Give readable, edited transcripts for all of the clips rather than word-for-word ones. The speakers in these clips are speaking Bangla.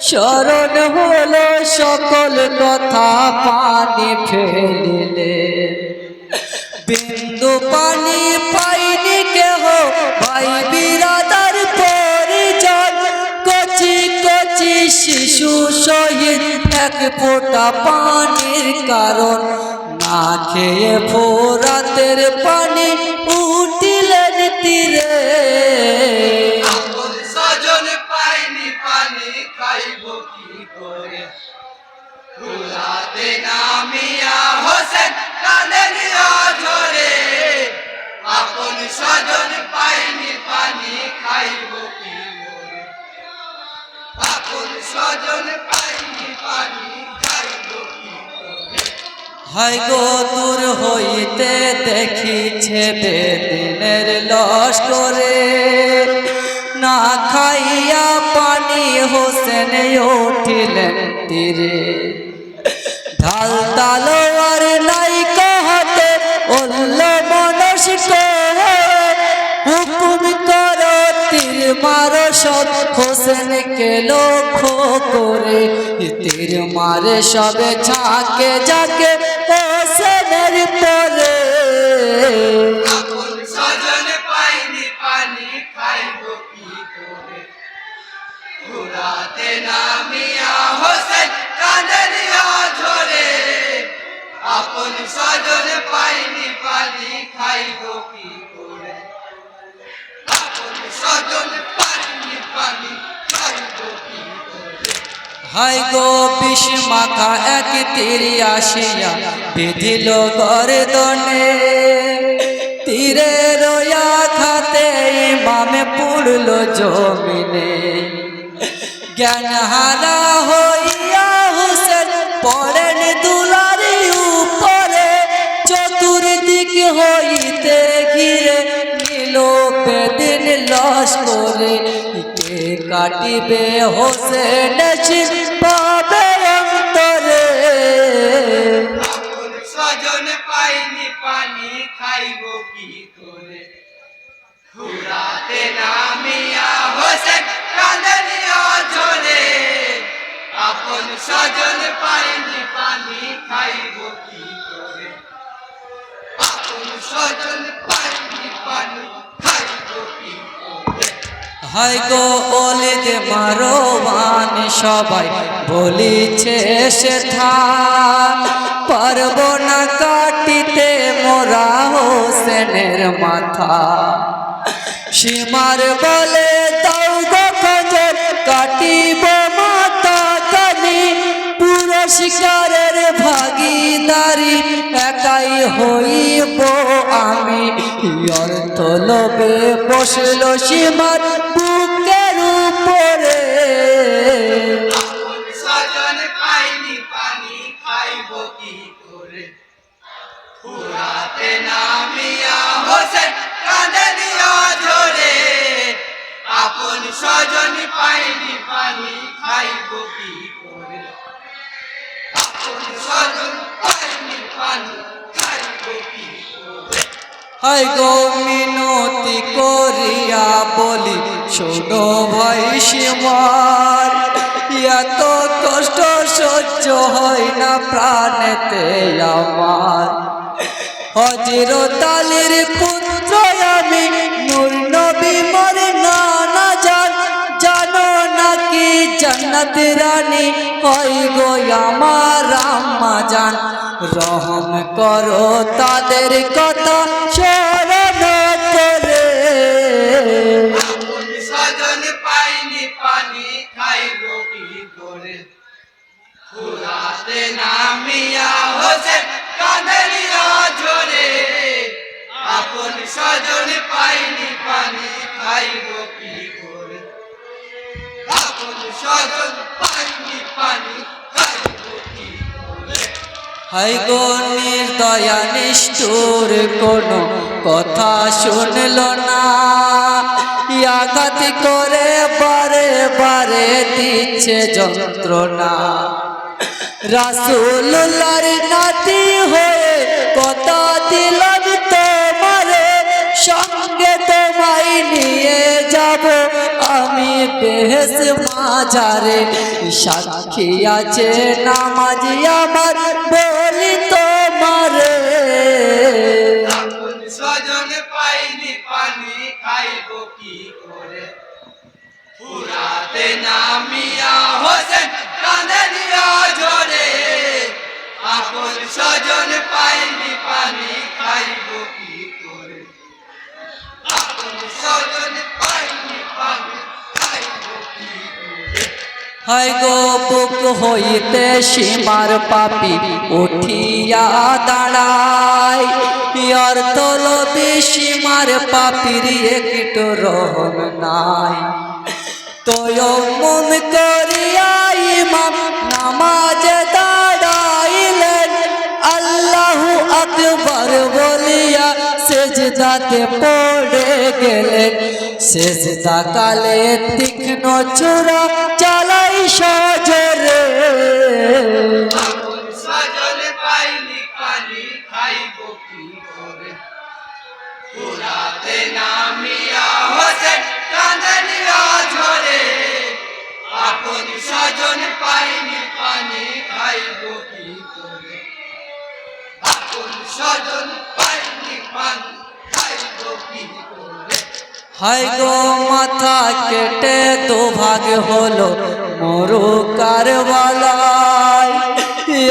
স্মরণ হলো সকল কথা পানি ফেলিলে, বিন্দু পানি পাইনি কেহ ভাই বিরাদার পরিজন, কচি কচি শিশু শহীদ এক ফোঁটা পানির কারণ, না খেয়ে ফোরাতের পানি উঠিলেন তীরে। খাইব কি করে ভুলাতে নামিয়া হোসেন কাঁদেন ঝরে, আপন স্বজন পাইনি পানি খাইব কি করে, আপন স্বজন পাইনি পানি খাইব কি করে। হায় গো দূর হইতে দেখিছে বেদিনের লস্করে, না খাইয়া পানি হোসেন উঠিলেন তীরে। ঢাল তালোয়ার নাই কহতে অল্ল মনস কহে, হুকুম করো তীর মারো সব হোসেনকে লক্ষ্য করে, তীর মারে সবে ঝাঁকে ঝাঁকে হোসেনের পরে। আপন স্বজন পাইনি পানি খাইব কি করে ভুলাতে নামিয়া হোসেন কাঁদেন ঝরে, আপন স্বজন পাইনি পানি খাইব কি করে, আপন স্বজন পাইনি পানি খাইব কি করে। হায় গো বিষ মাখা এক তীর আসিয়া বিধিল গর্দনে, তীরে রোয়া খাতে ইমামে পুড়ল জমিনে। জ্ঞান হারা হইয়া হোসেন পড়েন দুলারি উপরে, চতুর্দিক হইতে ঘিরে নিল বেদিন লস্করে, কে কাটিবে হোসেন পাবে অন্তরে। আপন স্বজন পাইনি পানি খাইব কি করে ভুলাতে নামিয়া হোসেন কাঁদেন ঝরে, আপন স্বজন পাইনি পানি খাইব কি করে, আপন স্বজন পাইনি পানি খাইব কি করে। হায় গো অলিদ মারোয়ান সবাই বলিছে সে পারব না কাটিতে মোরা হোসেনের মাথা, সীমার বলে দাও গো খোঁজের কাটিব মাথা কানি, পুরস্কারের ভাগিদারি একাই হইব আমি, অর্থ লোভে বসল সীমার বুকের উপরে। আপন স্বজন পাইনি পানি খাইব কি করে ভুলাতে নামিয়া হোসেন কাঁদেন ঝরে, আপন স্বজন পাইনি পানি খাইব কি করে, আপন স্বজন পাইনি পানি খাইব কি করে। হায় গো মিনতি করিয়া বলি শোনো ভাই সীমার, এত কষ্ট সহ্য হয় না প্রাণেতে আমার। হযরত আলীর পুত্র আমি নূর নবী মোর নানা জান, জানো নাকি জান্নাত রানী হয় গো আমার আম্মা জান, রহম করো তাদের কথা স্মরণ করে। আপন স্বজন পাইনি পানি খাইব কি করে ভুলাতে নামিয়া হোসেন কাঁদেন ঝরে, আপন স্বজন পাইনি পানি খাইব কি করে, আপন স্বজন পাইনি পানি খাইব কি করে। হায় গো নির্দয়া নিষ্ঠুর কোনো কথা শুনল না, আঘাত করে বারে বারে দিচ্ছে যন্ত্রণা। রাসূলুল্লাহর নাতি হয়ে কথা দিলাম তোমারে, সঙ্গে তোমায় নিয়ে যাব আমি বেহেস মাজারে সাক্ষী আছে নামাজি আমার বলি তোমারে আপন স্বজন পাইনি পানি খাইব কি করে ফুরাতে নামিয়া হোসেন কাঁদলিয়া ঝরে আপন স্বজন পাইনি পানি খাইব কি করে আপন স্বজন পাইনি পানি খাইব কি করে হয় গো বুক হইতে সীমার পাপি উঠিয়া দাঁড়ায় ইয়ার তলবে সীমার পাপির একটু রহম নাই তোয় মন করিয়া ইমাম নামাজ দাঁড়াইলেন আল্লাহু আকবার বলিয়া সেজদাতে পড়ে গেলেন সেজদা কালে তীক্ষ্ণ চূড়া চালাই সজরে আপন স্বজন পাইনি পানি খাইব কি করে ফুরাতে নামিয়া হোসেন কাঁদলিয়া ঝরে আপন স্বজন পাইনি পানি খাইব কি করে আপন স্বজন পাইনি পানি খাইব কি করে হায় গো মাথা কেটে দুভাগ হলো মরু কারবালায়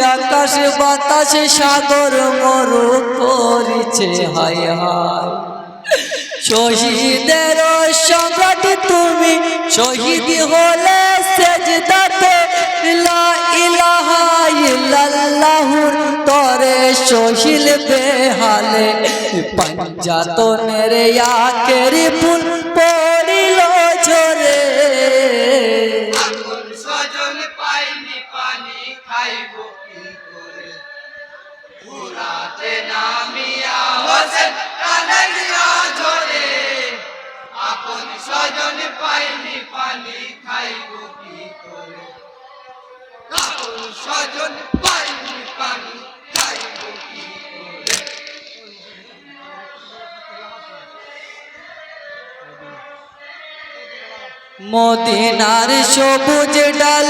আকাশ বাতাস সাগর মরু করিছে হায় হায় শহীদের সংগঠ তুমি শহীদ হলে সেজদাতে লা ইলাহা ইল্লাল্লাহুর তরে শহীদ বেহালে পঞ্জাতনের আকের ফুল পড়িল ঝরে আপন স্বজন পাইনি পানি খাইব কি করে ফুরাতে নামিয়া হোসেন কাঁদলিয়া ঝরে আপন স্বজন পাইনি পানি খাইব কি করে আপন স্বজন পাইনি পানি খাইব কি করে মদিনার সবুজ ডালে